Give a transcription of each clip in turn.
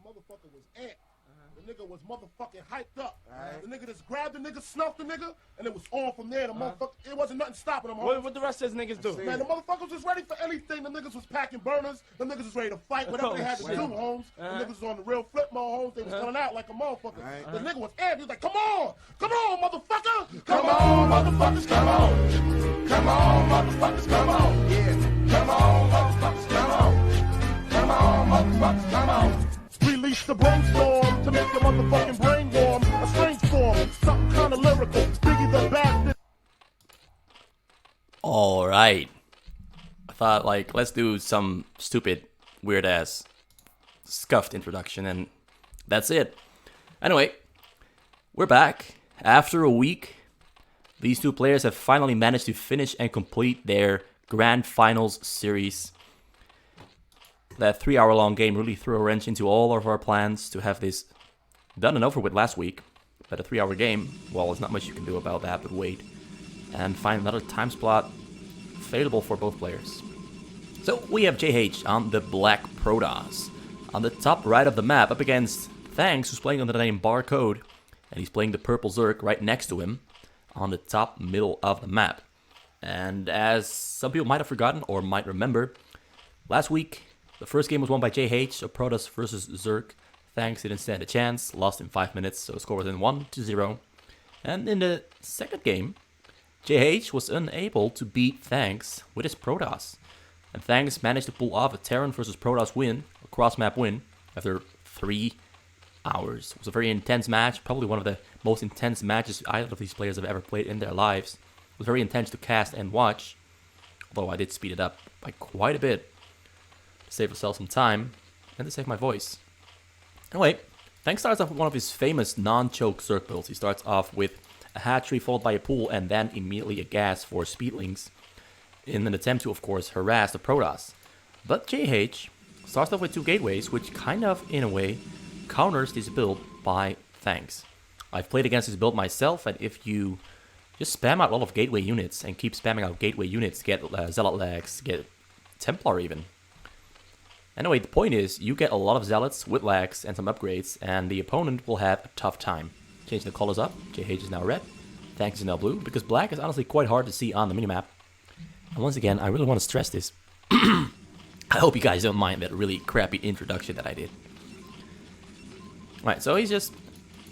motherfucker was amped. The nigga was motherfucking hyped up. The nigga just grabbed the nigga, snuffed the nigga, and it was on from there. The motherfucker, it wasn't nothing stopping them. What the rest of those niggas do? Man, the motherfuckers was ready for anything. The niggas was packing burners. The niggas was ready to fight. Whatever they had to do, Holmes. The niggas was on the real flip mode, Holmes. They was coming out like a motherfucker. The nigga was amped. He was like, come on, motherfucker. Come on, motherfuckers, come on. Come on, motherfuckers, come on. Yeah. Come on, motherfuckers, come on. Come on, motherfuckers, come on. Release the brainstorm to make your motherfucking brain warm. A strange form, something kind of lyrical. Biggie the Bastard. All right. I thought, like, let's do some stupid, weird-ass, scuffed introduction, and that's it. Anyway, we're back. After a week, these two players have finally managed to finish and complete their Grand Finals series. That 3-hour-long game really threw a wrench into all of our plans to have this done and over with last week. But a 3-hour game, well, there's not much you can do about that but wait and find another time slot favorable for both players. So we have JH on the Black Protoss. On the top right of the map up against Thanks, who's playing under the name Barcode. And he's playing the Purple Zerg right next to him on the top middle of the map. And as some people might have forgotten or might remember, last week the first game was won by JH, so Protoss versus Zerg. Thanks didn't stand a chance, lost in 5 minutes, so score was in 1-0. And in the second game, JH was unable to beat Thanks with his Protoss. And Thanks managed to pull off a Terran versus Protoss win, a cross-map win, after 3 hours. It was a very intense match, probably one of the most intense matches either of these players have ever played in their lives. It was very intense to cast and watch, although I did speed it up by quite a bit to save myself some time and to save my voice. Anyway, Thanks starts off with one of his famous non-choke Zerg builds. He starts off with a hatchery followed by a pool and then immediately a gas for speedlings in an attempt to, of course, harass the Protoss. But JH starts off with 2 gateways, which kind of, in a way, counters this build by Thanks. I've played against this build myself, and if you just spam out a lot of gateway units and keep spamming out gateway units, get Zealot lags, get Templar even. Anyway, the point is, you get a lot of Zealots with lags and some upgrades, and the opponent will have a tough time. Changing the colors up, JH is now red, Thanks is now blue, because black is honestly quite hard to see on the minimap. And once again, I really want to stress this. I hope you guys don't mind that really crappy introduction that I did. Alright, so he's just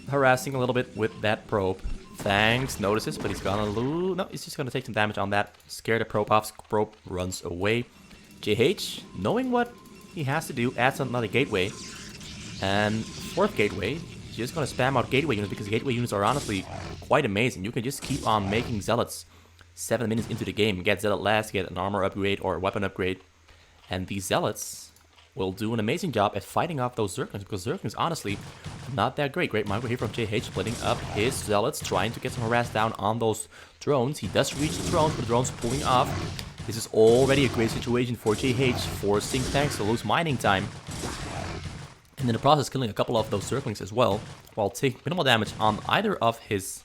harassing a little bit with that probe. Thanks notices, but he's gonna lose. No, he's just gonna take some damage on that. Scare the probe off. Probe runs away. JH, knowing what he has to do, adds another gateway. And 4th gateway, he's just gonna spam out gateway units because gateway units are honestly quite amazing. You can just keep on making Zealots 7 minutes into the game. Get Zealot last, get an armor upgrade or a weapon upgrade. And these Zealots will do an amazing job at fighting off those Zerglings, because Zerglings, honestly, not that great. Great micro here from JH, splitting up his Zealots, trying to get some harass down on those drones. He does reach the drones, but the drones pulling off. This is already a great situation for JH, forcing Thanks to lose mining time. And in the process, killing a couple of those Zerglings as well, while taking minimal damage on either of his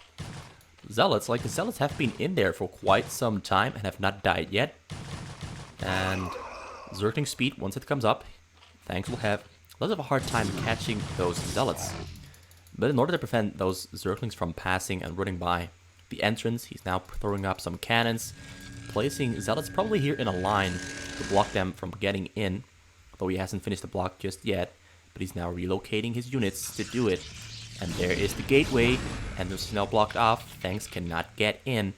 Zealots. Like, the Zealots have been in there for quite some time and have not died yet. And Zergling speed, once it comes up, Thanks will have less of a hard time catching those Zealots. But in order to prevent those Zerglings from passing and running by the entrance, he's now throwing up some cannons, placing Zealots probably here in a line to block them from getting in, though he hasn't finished the block just yet, but he's now relocating his units to do it. And there is the gateway, and this is now blocked off. Thanks cannot get in.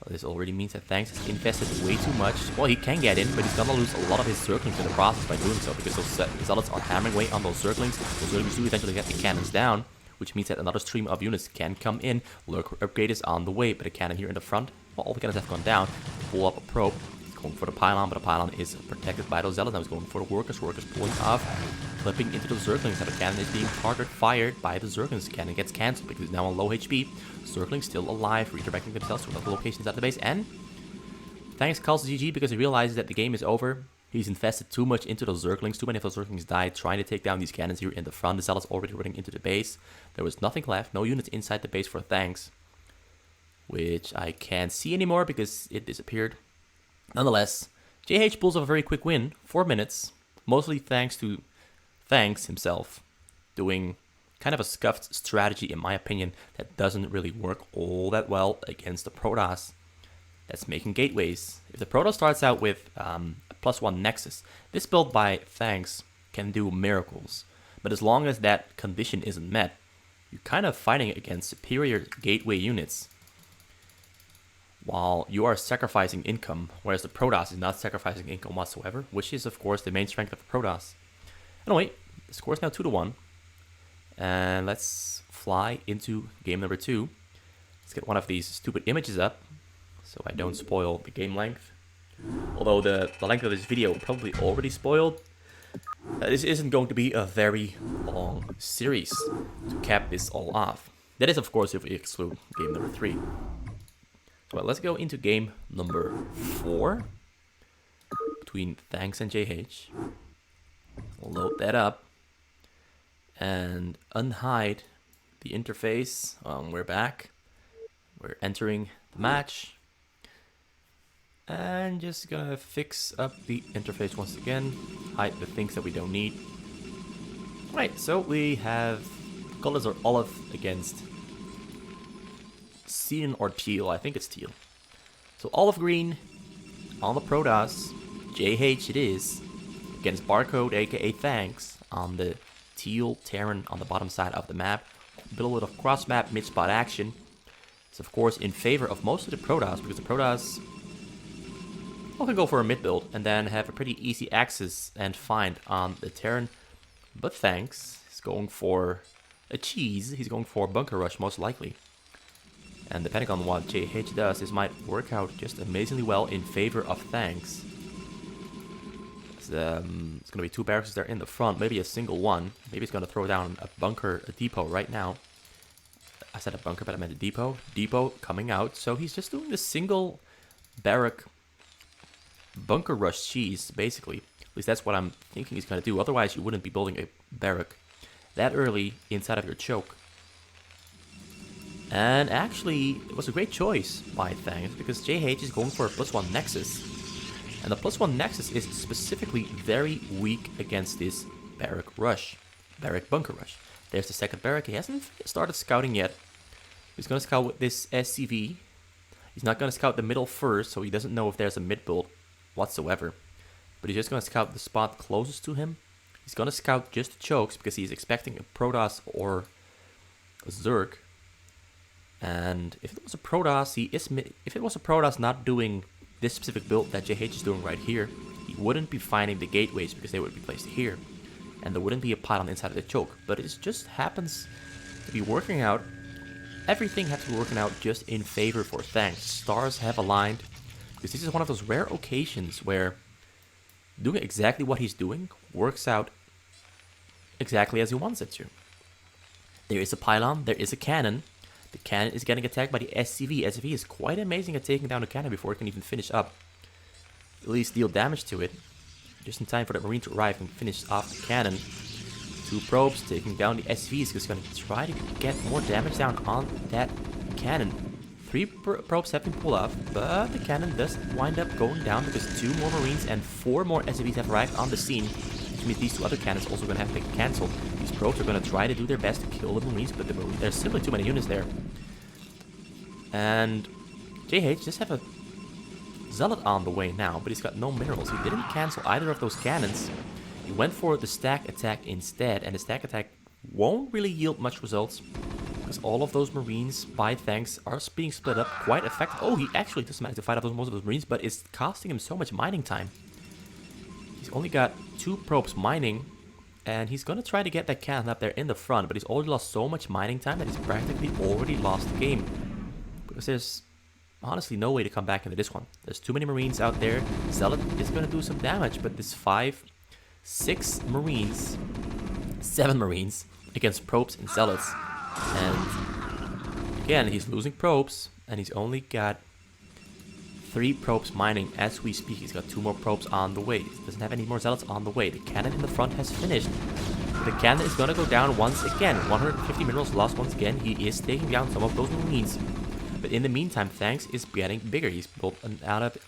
This already means that Thanks has invested way too much. Well, he can get in, but he's gonna lose a lot of his Zerglings in the process by doing so, because those Zealots are hammering away on those Zerglings. Those Zerglings do eventually get the cannons down, which means that another stream of units can come in. Lurker upgrade is on the way, but a cannon here in the front, well, all the cannons have gone down. Pull up a probe. He's going for the pylon, but the pylon is protected by those Zealots. Now he's going for the workers. Workers pulling off, clipping into the Zerglings. Now the cannon is being target fired by the Zerglings. Cannon gets cancelled because he's now on low HP. Zerglings still alive, redirecting themselves to other locations at the base, and Thanks calls GG because he realizes that the game is over. He's invested too much into those Zerglings. Too many of those Zerglings died trying to take down these cannons here in the front. The Zealots already running into the base. There was nothing left, no units inside the base for Thanks, which I can't see anymore because it disappeared. Nonetheless, JH pulls off a very quick win, 4 minutes, mostly thanks to Thanks himself doing kind of a scuffed strategy, in my opinion, that doesn't really work all that well against the Protoss that's making gateways. If the Protoss starts out with a +1 Nexus, this build by Thanks can do miracles. But as long as that condition isn't met, you're kind of fighting against superior gateway units while you are sacrificing income, whereas the Protoss is not sacrificing income whatsoever, which is, of course, the main strength of the Protoss. Anyway, the score is now 2-1. And let's fly into game number 2. Let's get one of these stupid images up so I don't spoil the game length. Although the length of this video probably already spoiled. This isn't going to be a very long series to cap this all off. That is, of course, if we exclude game number 3. So let's go into game number 4 between Thanks and JH. We'll load that up and unhide the interface. We're back. We're entering the match. And just gonna fix up the interface once again. Hide the things that we don't need. Right, so we have colors are olive against cyan or teal. I think it's teal. So olive green on the Protoss. JH it is. Against Barcode, aka Thanks, on the teal Terran on the bottom side of the map. A little bit of cross-map mid-spot action. It's of course in favor of most of the Protoss, because the Protoss can go for a mid build and then have a pretty easy access and find on the Terran. But Thanks is going for a cheese. He's going for bunker rush most likely. And depending on what JH does, this might work out just amazingly well in favor of Thanks. It's going to be 2 barracks there in the front, maybe a single one. Maybe he's going to throw down a depot right now. I said a bunker, but I meant a depot. Depot coming out, so he's just doing the single barrack bunker rush cheese, basically. At least that's what I'm thinking he's going to do. Otherwise, you wouldn't be building a barrack that early inside of your choke. And actually, it was a great choice by Thanks, because JH is going for a +1 Nexus. And the +1 Nexus is specifically very weak against this barrack bunker rush. There's the second barrack. He hasn't started scouting yet. He's going to scout with this SCV. He's not going to scout the middle first, so he doesn't know if there's a mid build whatsoever. But he's just going to scout the spot closest to him. He's going to scout just the chokes, because he's expecting a Protoss or a Zerg. And if it was a Protoss, if it was a Protoss not doing this specific build that JH is doing right here, he wouldn't be finding the gateways because they would be placed here. And there wouldn't be a pylon inside of the choke. But it just happens to be working out. Everything has to be working out just in favor for Thanks. Stars have aligned. Because this is one of those rare occasions where doing exactly what he's doing works out exactly as he wants it to. There is a pylon, there is a cannon. The cannon is getting attacked by the SCV. SCV is quite amazing at taking down the cannon before it can even finish up. At least deal damage to it. Just in time for the Marine to arrive and finish off the cannon. 2 probes taking down the SCV is just going to try to get more damage down on that cannon. 3 probes have been pulled off, but the cannon does wind up going down because 2 more Marines and 4 more SCVs have arrived on the scene. Which means these 2 other cannons also going to have to get cancelled. These probes are going to try to do their best to kill the Marines, but there's simply too many units there. And JH just have a Zealot on the way now, but he's got no minerals. He didn't cancel either of those cannons. He went for the stack attack instead, and the stack attack won't really yield much results because all of those Marines, by Thanks, are being split up quite effectively. Oh, he actually does manage to fight off most of those Marines, but it's costing him so much mining time. He's only got 2 probes mining, and he's going to try to get that cannon up there in the front, but he's already lost so much mining time that he's practically already lost the game. Because there's honestly no way to come back into this one. There's too many Marines out there. Zealot is going to do some damage, but this 6 Marines, 7 Marines against probes and Zealots. And again, he's losing probes, and he's only got 3 probes mining as we speak. He's got 2 more probes on the way. He doesn't have any more Zealots on the way. The cannon in the front has finished. The cannon is going to go down once again. 150 minerals lost once again. He is taking down some of those Marines. But in the meantime, Thanks is getting bigger. He's built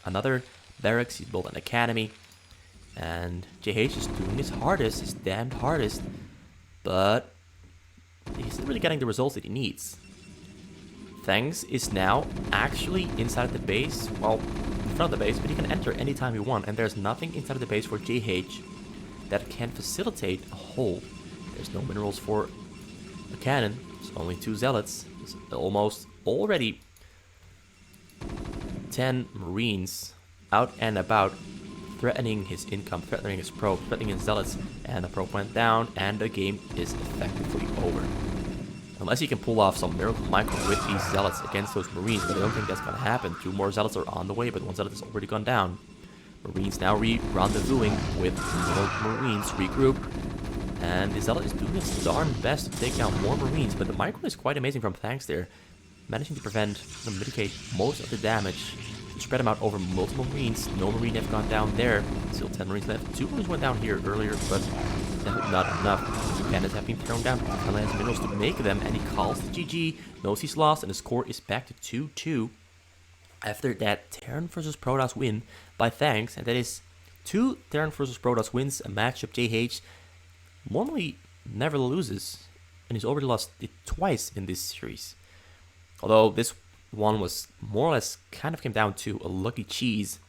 another barracks. He's built an academy. And JH is doing his hardest, his damned hardest, but he's not really getting the results that he needs. Thanks is now actually inside the base, well, in front of the base, but he can enter anytime he wants, and there's nothing inside of the base for JH that can facilitate a hold. There's no minerals for a cannon, there's only 2 zealots, there's almost already 10 marines out and about, threatening his income, threatening his probe, threatening his zealots, and the probe went down, and the game is effectively over. Unless he can pull off some miracle micro with these zealots against those marines, but I don't think that's going to happen. 2 more zealots are on the way, but 1 zealot has already gone down. Marines now rendezvousing with more marines, regroup, and the zealot is doing its darn best to take down more marines, but the micro is quite amazing from Thanks there, managing to prevent and mitigate most of the damage. Spread them out over multiple marines. No marine have gone down there. Still 10 marines left. 2 marines went down here earlier, but not enough. Cannons have been thrown down. He has minerals to make them, and he calls the GG. Knows he's lost, and the score is back to 2-2. After that Terran versus Protoss win by Thanks, and that is 2 Terran versus Protoss wins, a matchup JH normally never loses, and he's already lost it twice in this series. Although this one was more or less kind of came down to a lucky cheese,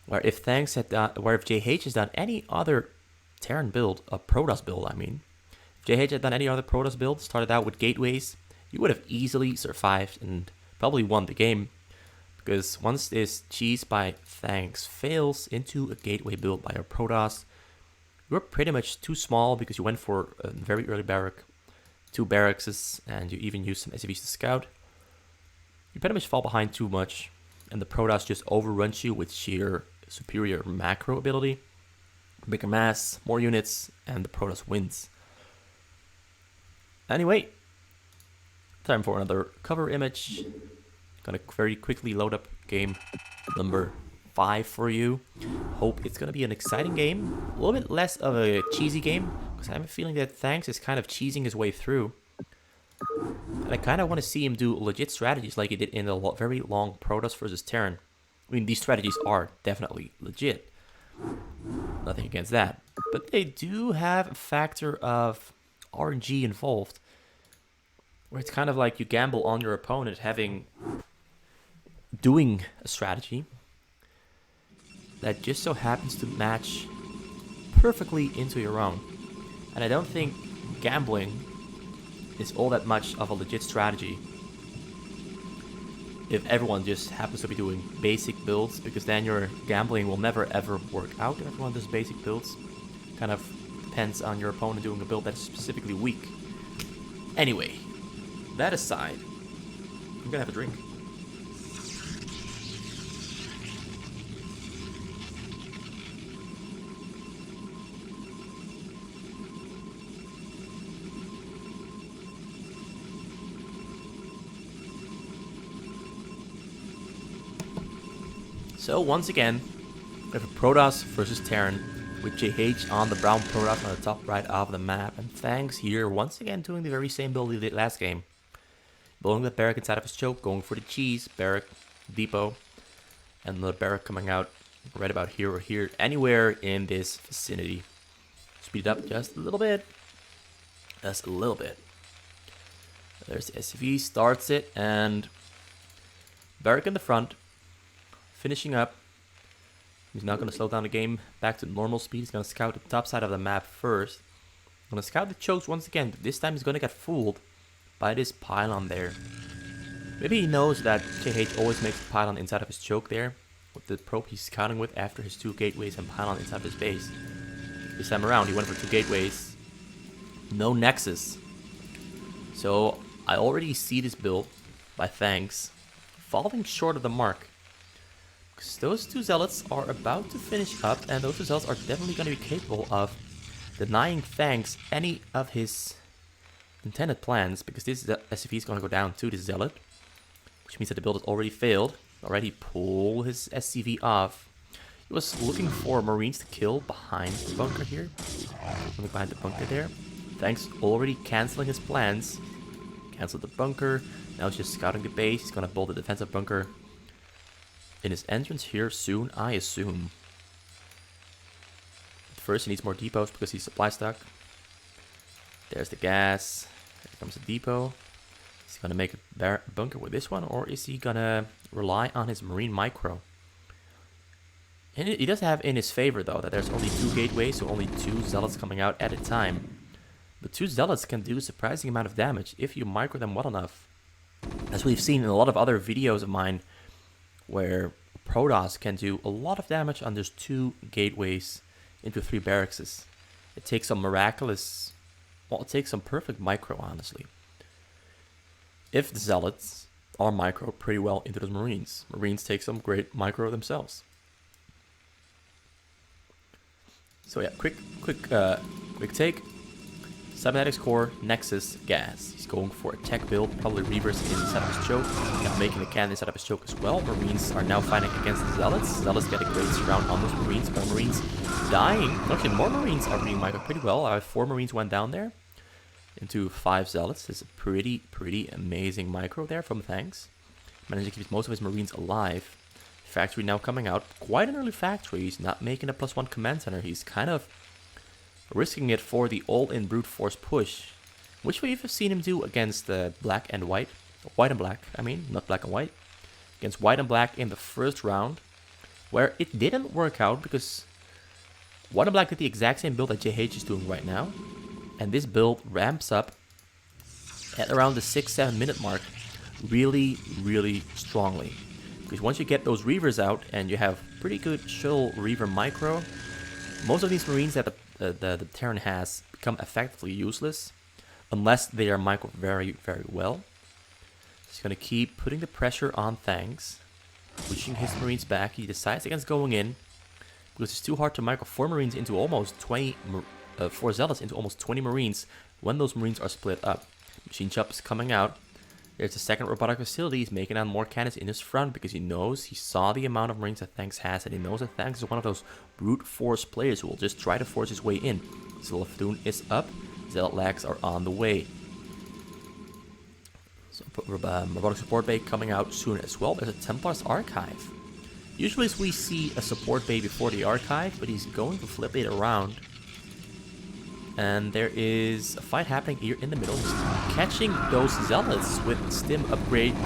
where if Thanks had done, where if JH has done any other Terran build, a Protoss build, I mean, if JH had done any other Protoss build, started out with gateways, you would have easily survived and probably won the game, because once this cheese by Thanks fails into a gateway build by a Protoss, you're pretty much too small because you went for a very early barrack, 2 barracks, and you even used some SCVs to scout. You pretty much fall behind too much, and the Protoss just overruns you with sheer superior macro ability. Bigger mass, more units, and the Protoss wins. Anyway, time for another cover image. Gonna very quickly load up game number 5 for you. Hope it's gonna be an exciting game. A little bit less of a cheesy game, because I have a feeling that Thanks is kind of cheesing his way through. And I kind of want to see him do legit strategies like he did in the very long Protoss versus Terran. I mean, these strategies are definitely legit. Nothing against that. But they do have a factor of RNG involved, where it's kind of like you gamble on your opponent doing a strategy that just so happens to match perfectly into your own. And I don't think gambling is all that much of a legit strategy if everyone just happens to be doing basic builds, because then your gambling will never ever work out if everyone does basic builds. Kind of depends on your opponent doing a build that's specifically weak. Anyway, that aside, I'm gonna have a drink. So once again, we have a Protoss versus Terran with JH on the brown Protoss on the top right of the map. And Thanks here once again doing the very same build he did last game. Building the barrack inside of his choke, going for the cheese, barrack, depot, and the barrack coming out right about here or here, anywhere in this vicinity. Speed it up just a little bit. Just a little bit. There's the SCV, starts it, and barrack in the front. Finishing up. He's not going to slow down the game back to normal speed. He's going to scout the top side of the map first. Going to scout the chokes once again, but this time he's going to get fooled by this pylon there. Maybe he knows that JH always makes the pylon inside of his choke there, with the probe he's scouting with after his 2 gateways and pylon inside of his base. This time around he went for 2 gateways. No nexus. So I already see this build by Thanks falling short of the mark. Because those 2 zealots are about to finish up, and those 2 zealots are definitely going to be capable of denying Thanks any of his intended plans, because this SCV is going to go down to this zealot, which means that the build has already failed. Already pull his SCV off. He was looking for Marines to kill behind the bunker here. Something behind the bunker there. Thanks already canceling his plans. Cancelled the bunker. Now he's just scouting the base. He's going to build a defensive bunker in his entrance here soon, I assume. first. He needs more depots because he's supply stuck. There's the gas. Here comes the depot. Is he going to make a bunker with this one, or is he going to rely on his marine micro? And he does have in his favor, though, that there's only 2 gateways, so only 2 zealots coming out at a time. But 2 zealots can do a surprising amount of damage if you micro them well enough. As we've seen in a lot of other videos of mine, where Protoss can do a lot of damage on just 2 gateways into 3 barracks. It takes some miraculous... Well, it takes some perfect micro, honestly. If the zealots are micro pretty well into those marines. Marines take some great micro themselves. So yeah, quick take. Cybernetics core, Nexus, gas. He's going for a tech build, probably Reavers inside of his choke. Yeah, making a cannon inside of his choke as well. Marines are now fighting against the Zealots. Zealots get a great surround on those Marines. More Marines dying. Actually, more Marines are being microed pretty well. 4 Marines went down there into 5 Zealots. This is a pretty amazing micro there from Thanks. Managed to keep most of his Marines alive. Factory now coming out. Quite an early factory. He's not making a +1 command center. He's kind of risking it for the all-in brute force push, which we've seen him do against black and white. White and black, I mean, not black and white. Against white and black in the first round, where it didn't work out because white and black did the exact same build that JH is doing right now. And this build ramps up at around the 6-7 minute mark really strongly. Because once you get those Reavers out and you have pretty good shuttle Reaver micro, most of these Marines that the Terran has become effectively useless unless they are micro very well. He's going to keep putting the pressure on Thanks, pushing his Marines back. He decides against going in because it's too hard to micro 4 Marines into almost 20 4 Zealots into almost 20 Marines when those Marines are split up. Machine Shop is coming out. There's a second robotic facility. He's making on more cannons in his front because he saw the amount of Marines that Thanks has, and he knows that Thanks is one of those brute force players who will just try to force his way in. Zealotdoon is up. Zealot lags are on the way. So robotic support bay coming out soon as well. There's a Templar's archive. Usually we see a support bay before the archive, but he's going to flip it around. And there is a fight happening here in the middle. He's catching those Zealots with Stim upgrade,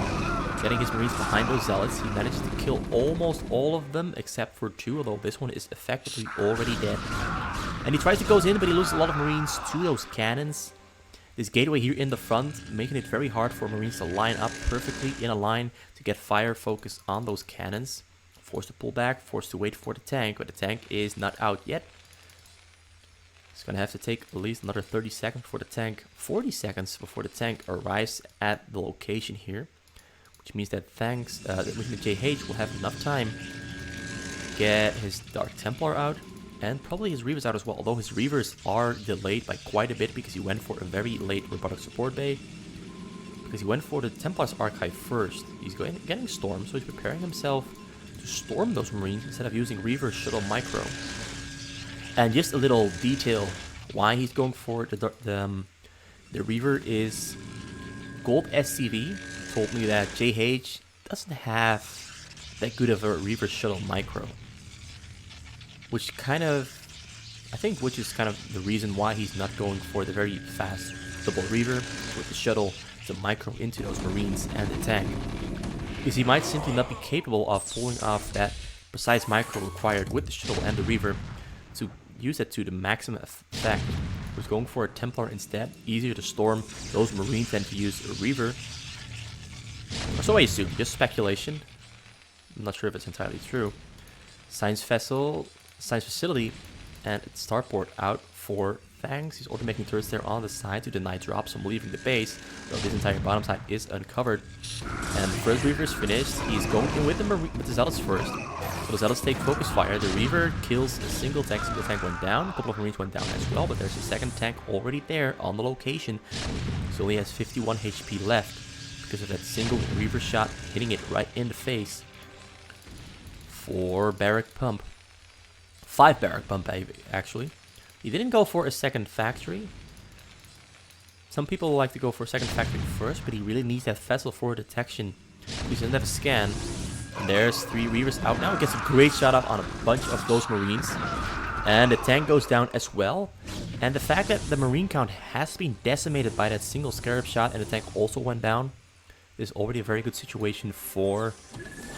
getting his Marines behind those Zealots. He manages to kill almost all of them except for 2, although this one is effectively already dead. And he tries to go in, but he loses a lot of Marines to those cannons. This gateway here in the front, making it very hard for Marines to line up perfectly in a line to get fire focus on those cannons. Forced to pull back, forced to wait for the tank, but the tank is not out yet. It's going to have to take at least another 30 seconds before the tank, 40 seconds before the tank arrives at the location here. Which means that JH will have enough time to get his Dark Templar out and probably his Reavers out as well. Although his Reavers are delayed by quite a bit because he went for a very late robotic support bay. Because he went for the Templar's archive first. He's getting stormed, so he's preparing himself to storm those Marines instead of using Reaver shuttle micro. And just a little detail why he's going for the Reaver is Gold SCV told me that JH doesn't have that good of a Reaver shuttle micro. Which is kind of the reason why he's not going for the very fast double Reaver with the shuttle to micro into those Marines and the tank. Because he might simply not be capable of pulling off that precise micro required with the shuttle and the Reaver to use it to the maximum effect. He's going for a Templar instead. Easier to storm those Marines than to use a Reaver. So I assume, just speculation. I'm not sure if it's entirely true. Science facility, and starport out for Thanks. He's also making turrets there on the side to deny drops from leaving the base. So this entire bottom side is uncovered. And the first Reaver is finished. He's going in with the Zealots first. So the Zealots take focus fire. The Reaver kills a single tank. Single tank went down. A couple of Marines went down as well. But there's a second tank already there on the location. So only has 51 HP left because of that single Reaver shot hitting it right in the face. 4 barrack pump. 5 barrack pump, actually. He didn't go for a second factory. Some people like to go for a second factory first, but he really needs that vessel for detection. He doesn't have a scan. And there's 3 Reavers out now. He gets a great shot up on a bunch of those Marines. And the tank goes down as well. And the fact that the Marine count has been decimated by that single Scarab shot and the tank also went down is already a very good situation for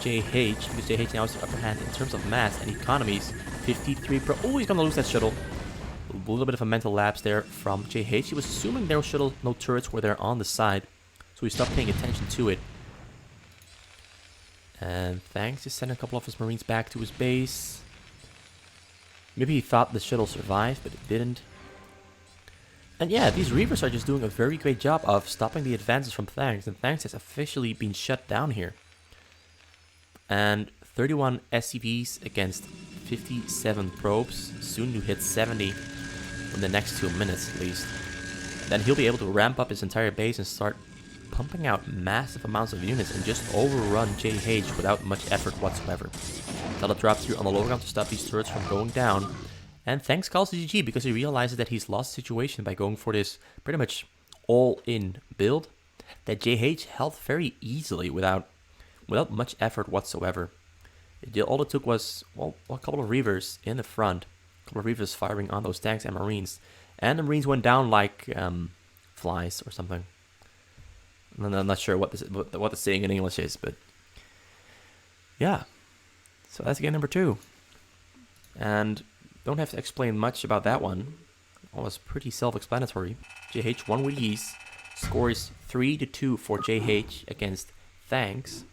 JH, because JH now has the upper hand in terms of mass and economies. 53 pro. Oh, he's gonna lose that shuttle. A little bit of a mental lapse there from JH. He was assuming no shuttle, no turrets were there on the side, so he stopped paying attention to it. And thanks, just sent a couple of his Marines back to his base. Maybe he thought the shuttle survived, but it didn't. And yeah, these Reavers are just doing a very great job of stopping the advances from Thanks, and Thanks has officially been shut down here. And 31 SCVs against 57 probes, soon to hit 70 in the next 2 minutes at least. And then he'll be able to ramp up his entire base and start pumping out massive amounts of units and just overrun JH without much effort whatsoever. Tell the drop through on the lower ground to stop these turrets from going down. And Thanks calls the GG because he realizes that he's lost the situation by going for this pretty much all-in build that JH held very easily without much effort whatsoever. All it took was, well, a couple of Reavers in the front, a couple of Reavers firing on those tanks and Marines, and the Marines went down like flies or something. I'm not sure what the saying in English is, but yeah. So that's game number 2. And don't have to explain much about that one. It was pretty self-explanatory. JH won with ease. Score is 3-2 for JH against Thanks.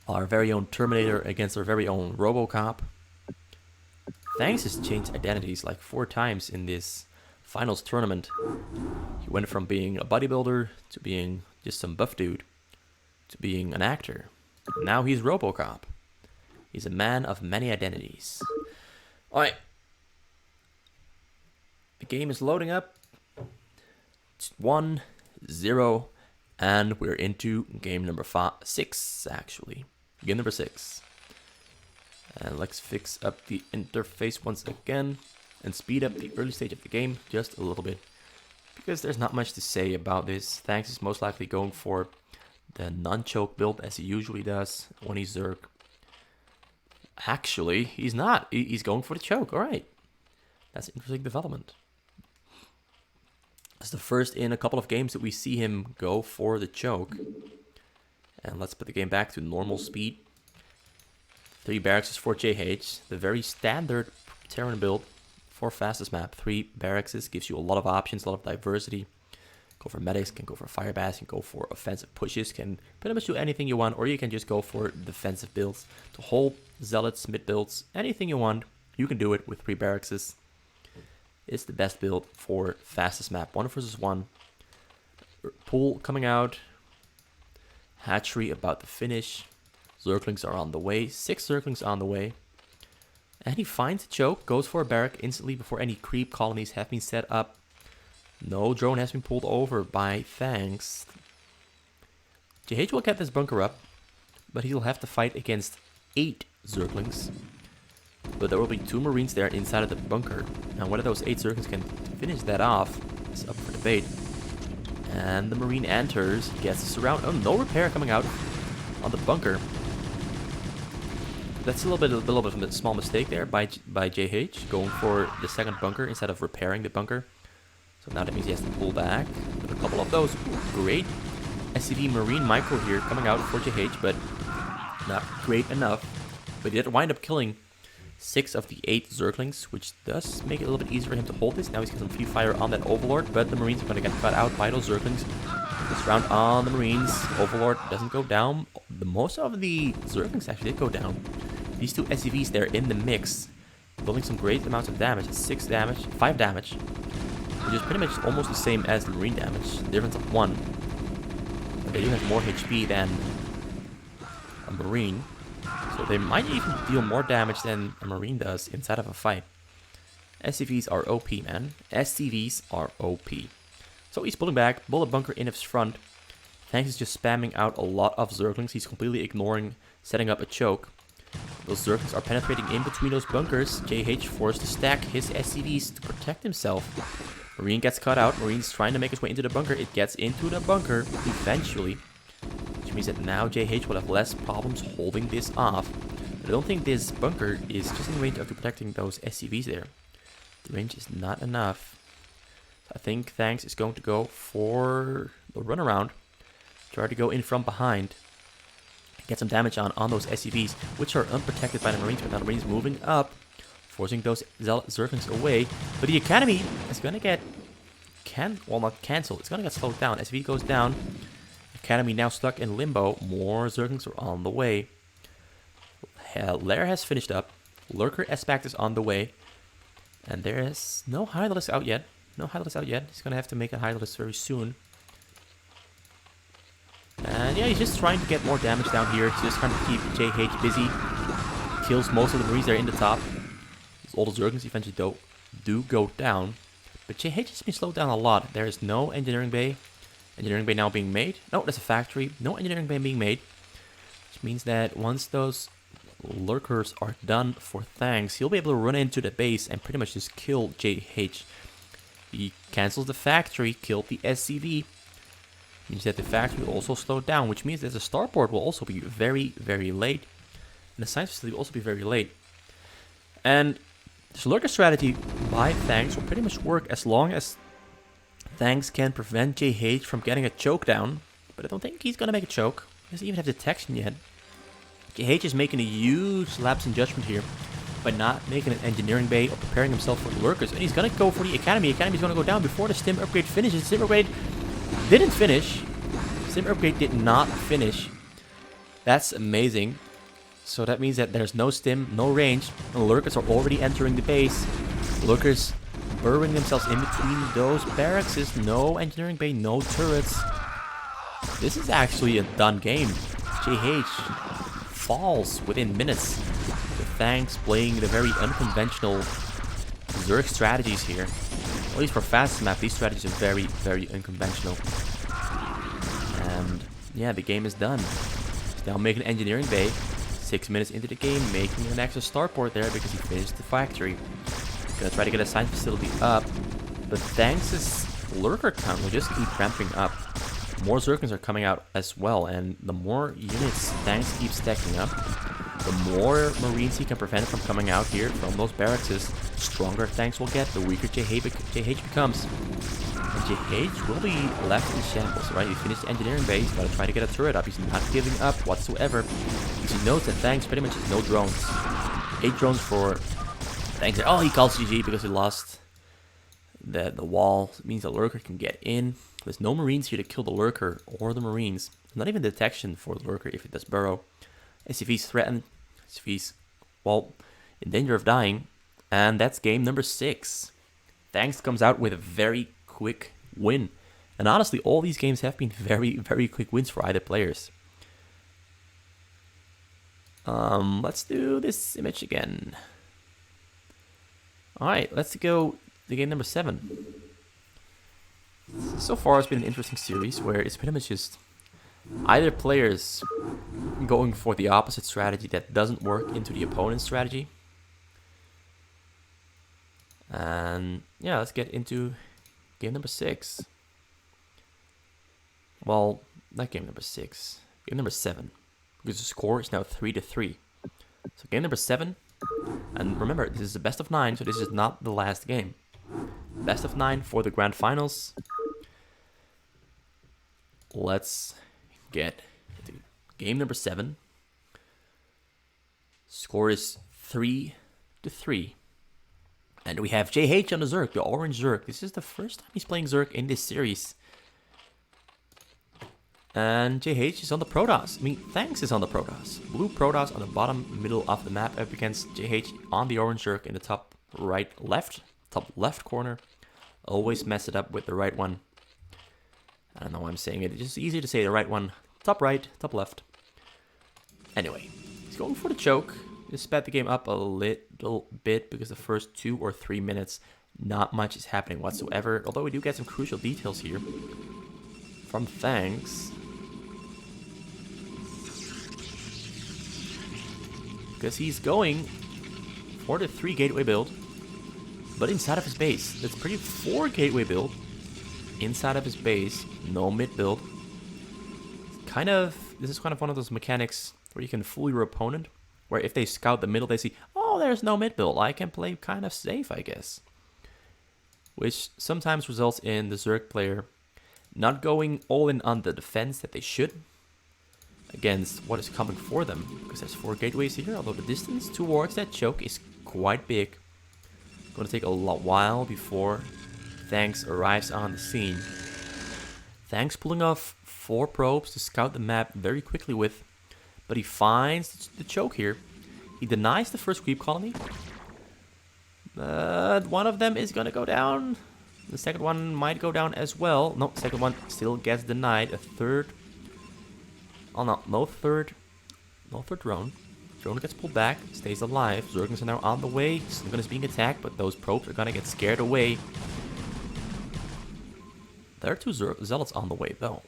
Our very own Terminator against our very own RoboCop. Thanks has changed identities like 4 times in this finals tournament. He went from being a bodybuilder to being just some buff dude to being an actor. Now he's RoboCop. He's a man of many identities. Alright. The game is loading up. It's 1-0. And we're into game number 6, actually. Game number 6. And let's fix up the interface once again. And speed up the early stage of the game just a little bit. Because there's not much to say about this. Thanks is most likely going for the non-choke build as he usually does when he's Zerg. Actually, he's not. He's going for the choke. Alright. That's an interesting development. It's the first in a couple of games that we see him go for the choke. And let's put the game back to normal speed. 3 barracks for JH. The very standard Terran build for fastest map. 3 barracks gives you a lot of options, a lot of diversity. Go for medics, can go for firebats, can go for offensive pushes, can pretty much do anything you want, or you can just go for defensive builds. To hold zealots, mid builds, anything you want, you can do it with 3 barracks. It's the best build for fastest map. 1 versus 1. Pool coming out. Hatchery about to finish. Zerglings are on the way. 6 Zerglings on the way. And he finds a choke, goes for a barrack instantly before any creep colonies have been set up. No drone has been pulled over by Thanks. JH will get this bunker up, but he'll have to fight against 8 Zerglings. But there will be 2 Marines there inside of the bunker. And whether those 8 Zerglings can finish that off is up for debate. And the Marine enters, gets a surround. Oh, no repair coming out on the bunker. That's a little bit of a small mistake there by JH, going for the second bunker instead of repairing the bunker. So now that means he has to pull back with a couple of those. Ooh, great SCV Marine Micro here coming out for JH, but not great enough. But he did wind up killing 6 of the 8 Zerglings, which does make it a little bit easier for him to hold this. Now he's got some free fire on that Overlord, but the Marines are going to get cut out by those Zerglings. This round on the Marines. Overlord doesn't go down. Most of the Zerglings actually did go down. These 2 SCVs there in the mix, building some great amounts of damage. 6 damage, 5 damage. Which is pretty much almost the same as the Marine damage. Difference of 1. But they do have more HP than a Marine. So they might even deal more damage than a Marine does inside of a fight. SCVs are OP, man. SCVs are OP. So he's pulling back. Bullet bunker in his front. Thanks is just spamming out a lot of Zerglings. He's completely ignoring setting up a choke. Those Zerglings are penetrating in between those bunkers. JH forced to stack his SCVs to protect himself. Marine gets cut out. Marine's trying to make his way into the bunker. It gets into the bunker eventually. Which means that now JH will have less problems holding this off. I don't think this bunker is just in range of protecting those SCVs there. The range is not enough. I think Thanks is going to go for the runaround. Try to go in from behind. Get some damage on those SCVs, which are unprotected by the Marines, but now the Marines moving up, forcing those Zerglings away. But the Academy is going to get, not cancelled, it's going to get slowed down. SCV goes down. Academy now stuck in limbo. More Zerglings are on the way. Lair has finished up. Lurker S-Pact is on the way. And there is no Hydralisk out yet. No Hydralisk out yet. He's going to have to make a Hydralisk very soon. And yeah, he's just trying to get more damage down here. He's just trying to keep JH busy. Kills most of the Marines there in the top. All the Zerglings eventually do go down. But JH has been slowed down a lot. There is no engineering bay. Engineering bay now being made. No, there's a factory. No engineering bay being made. Which means that once those lurkers are done for Thanks, he'll be able to run into the base and pretty much just kill JH. He cancels the factory, killed the SCV. Means that the factory will also slow down, which means that the starport will also be very, very late. And the science facility will also be very late. And this lurker strategy by Thanks will pretty much work as long as Thanks can prevent JH from getting a choke down. But I don't think he's going to make a choke. He doesn't even have detection yet. JH is making a huge lapse in judgment here by not making an engineering bay or preparing himself for the lurkers. And he's going to go for the Academy. Academy is going to go down before the stim upgrade finishes. Stim upgrade didn't finish. Stim upgrade did not finish. That's amazing. So that means that there's no stim, no range. And lurkers are already entering the base. Lurkers burrowing themselves in between those barracks. No engineering bay, no turrets. This is actually a done game. JH falls within minutes. With Thanks playing the very unconventional Zerg strategies here. At least for fast map, these strategies are very, very unconventional. And yeah, the game is done. He's now making an engineering bay. 6 minutes into the game, making an extra starport there because he finished the factory. Gonna try to get a science facility up. But Thanks' lurker count will just keep ramping up. More Zerglings are coming out as well, and the more units Thanks keeps stacking up, the more Marines he can prevent from coming out here from those barracks. Stronger Thanks will get, the weaker JH becomes. And JH will be left in shambles, right? He finished the engineering base, he's gotta try to get a turret up. He's not giving up whatsoever. Because he knows that Thanks pretty much has no drones. 8 drones for Thanks. Oh, he calls GG because he lost the wall. It means the lurker can get in. There's no Marines here to kill the lurker or the Marines. Not even detection for the lurker if it does burrow. SCV's threatened. SCV's, well, in danger of dying. And that's game number 6. Thanks comes out with a very quick win. And honestly, all these games have been very, very quick wins for either players. Let's do this image again. Alright, let's go to game number 7. So far, it's been an interesting series where it's pretty much just either players going for the opposite strategy that doesn't work into the opponent's strategy. And yeah, let's get into game number 6. Well, not game number 6, game number 7. Because the score is now 3-3. So game number 7. And remember, this is the best of 9, so this is not the last game. Best of 9 for the grand finals. Let's get to game number 7. Score is 3-3. And we have JH on the Zerg, the orange Zerg. This is the first time he's playing Zerg in this series. And JH is on the Protoss. I mean, Thanks is on the Protoss. Blue Protoss on the bottom middle of the map up against JH on the orange Zerg in the top left corner. Always mess it up with the right one. I don't know why I'm saying it. It's just easier to say the right one. Top right, top left. Anyway, he's going for the choke. Just sped the game up a little bit because the first 2 or 3 minutes, not much is happening whatsoever. Although we do get some crucial details here from Thanks. Because he's going for the 3 gateway build, but inside of his base. That's pretty 4 gateway build. Inside of his base, no mid build. This is kind of one of those mechanics where you can fool your opponent where if they scout the middle, they see, oh, there's no mid build. I can play kind of safe, I guess. Which sometimes results in the Zerg player not going all in on the defense that they should against what is coming for them. Because there's 4 gateways here, although the distance towards that choke is quite big. Gonna take a while before Thanks arrives on the scene. Thanks pulling off 4 probes to scout the map very quickly with, but he finds the choke here. He denies the first creep colony, but one of them is gonna go down. The second one might go down as well. No, second one still gets denied. A third. Oh no, no third drone. Drone gets pulled back, stays alive. Zerglings are now on the way. Sunken is being attacked, but those probes are gonna get scared away. There are 2 zealots on the way though.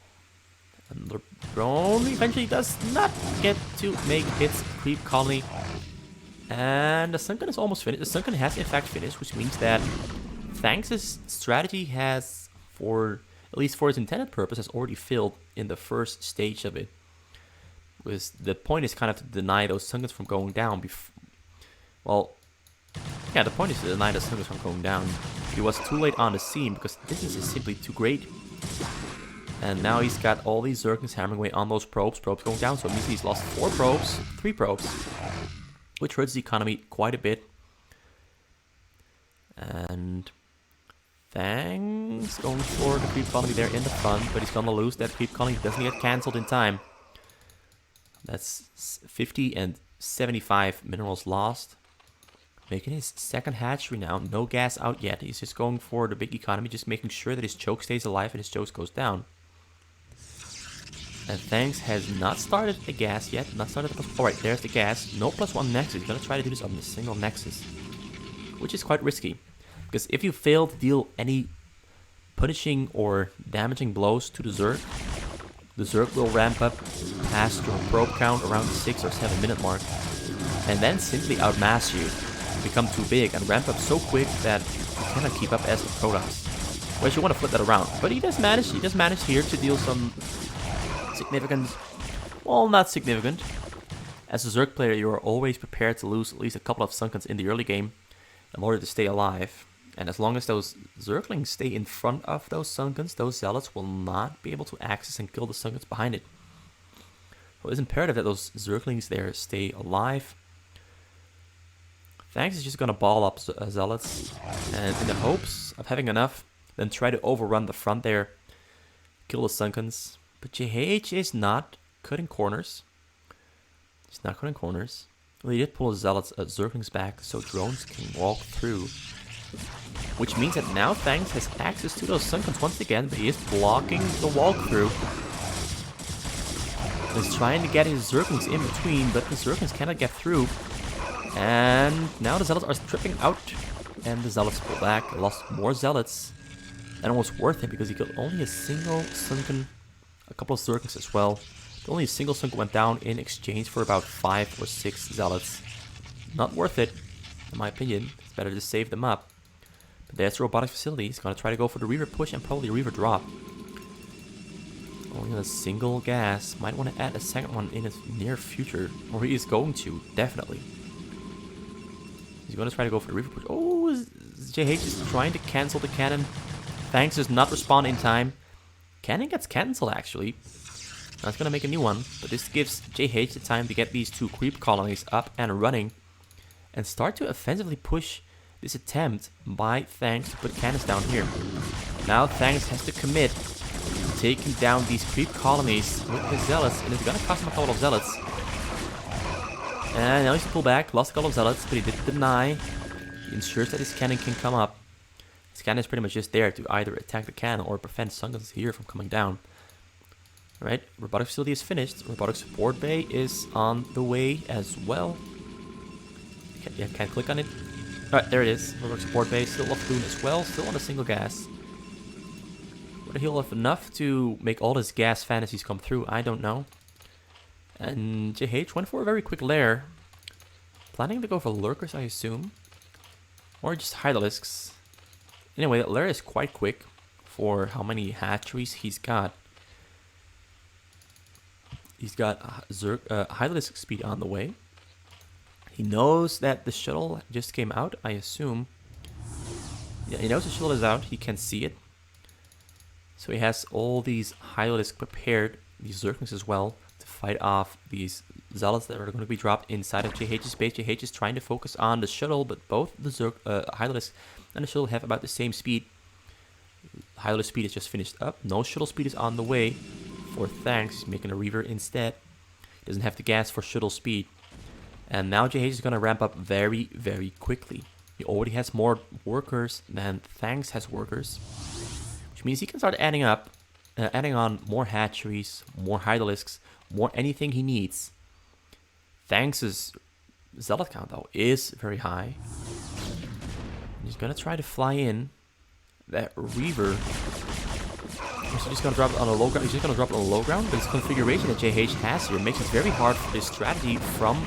And the drone eventually does not get to make its creep colony. And the Sunken is almost finished. The Sunken has in fact finished, which means that Thanks' strategy has, at least for its intended purpose, has already failed in the first stage of it. Because the point is kind of to deny those Sunkens from going down. The point is to deny the Sunkens from going down. He was too late on the scene because the distance is simply too great. And now he's got all these Zerglings hammering away on those probes. Probes going down, so it means he's lost 3 probes. Which hurts the economy quite a bit. And Thanks going for the creep colony there in the front, but he's gonna lose that creep colony. Doesn't get cancelled in time. That's 50 and 75 minerals lost. Making his second hatchery now. No gas out yet. He's just going for the big economy, just making sure that his choke stays alive and his choke goes down. And Thanks has not started the gas yet. Alright, there's the gas. No +1 nexus. He's gonna try to do this on a single nexus, which is quite risky. Because if you fail to deal any punishing or damaging blows to the Zerg will ramp up past your probe count around the 6 or 7 minute mark, and then simply outmass you, become too big, and ramp up so quick that you cannot keep up as the pro does. Whereas you want to flip that around. But he does manage here to deal some significant, well, not significant. As a Zerg player, you are always prepared to lose at least a couple of Sunkens in the early game in order to stay alive. And as long as those Zerglings stay in front of those Sunkens, those Zealots will not be able to access and kill the Sunkens behind it. So it's imperative that those Zerglings there stay alive. Thanks is just gonna ball up Zealots, and in the hopes of having enough, then try to overrun the front there, kill the Sunkens. But JH is not cutting corners. He's not cutting corners. Well, he did pull his Zealots Zerglings back so drones can walk through. Which means that now Thanks has access to those Sunkens once again, but he is blocking the walkthrough. He's trying to get his Zerglings in between, but the Zerglings cannot get through. And now the Zealots are stripping out, and the Zealots pull back. Lost more Zealots. And it was worth it because he killed only a single Sunken, a couple of Zerglings as well. But only a single Sunken went down in exchange for about 5 or 6 Zealots. Not worth it, in my opinion. It's better to save them up. But there's the robotics facility. He's going to try to go for the Reaver push and probably Reaver drop. Only a single gas. Might want to add a second one in his near future. Or he is going to, definitely. He's going to try to go for the Reaver push. Oh, JH is trying to cancel the cannon. Thanks does not respond in time. Cannon gets cancelled, actually. Now it's going to make a new one. But this gives JH the time to get these 2 creep colonies up and running. And start to offensively push this attempt by Thanks to put cannons down here. Now Thanks has to commit to taking down these creep colonies with his Zealots, and it's gonna cost him a couple of Zealots. And now he's to pull back, lost a couple of Zealots, but he did deny. He ensures that his cannon can come up. His cannon is pretty much just there to either attack the cannon or prevent Sunkens here from coming down. Alright, robotic facility is finished. Robotic support bay is on the way as well. Can't click on it. Alright, there it is. Robotic support base, still off Boon as well, still on a single gas. Whether he'll have enough to make all his gas fantasies come through, I don't know. And JH went for a very quick lair. Planning to go for lurkers, I assume. Or just Hydralisks. Anyway, that lair is quite quick for how many hatcheries he's got. He's got Hydralisk speed on the way. He knows that the shuttle just came out, I assume. Yeah, he knows the shuttle is out. He can see it. So he has all these Hydralisks prepared, these Zerglings as well, to fight off these Zealots that are going to be dropped inside of JH's base. JH is trying to focus on the shuttle, but both the Hydralisks and the shuttle have about the same speed. Hydralisk speed is just finished up. No shuttle speed is on the way for Thanks. He's making a Reaver instead. He doesn't have the gas for shuttle speed. And now JH is going to ramp up very, very quickly. He already has more workers than Thanks has workers. Which means he can start adding on more hatcheries, more Hydralisks, more anything he needs. Thanks' Zealot count, though, is very high. He's going to try to fly in that Reaver. He's just going to drop it on a low ground. He's just going to drop it on a low ground. But his configuration that JH has here makes it very hard for this strategy from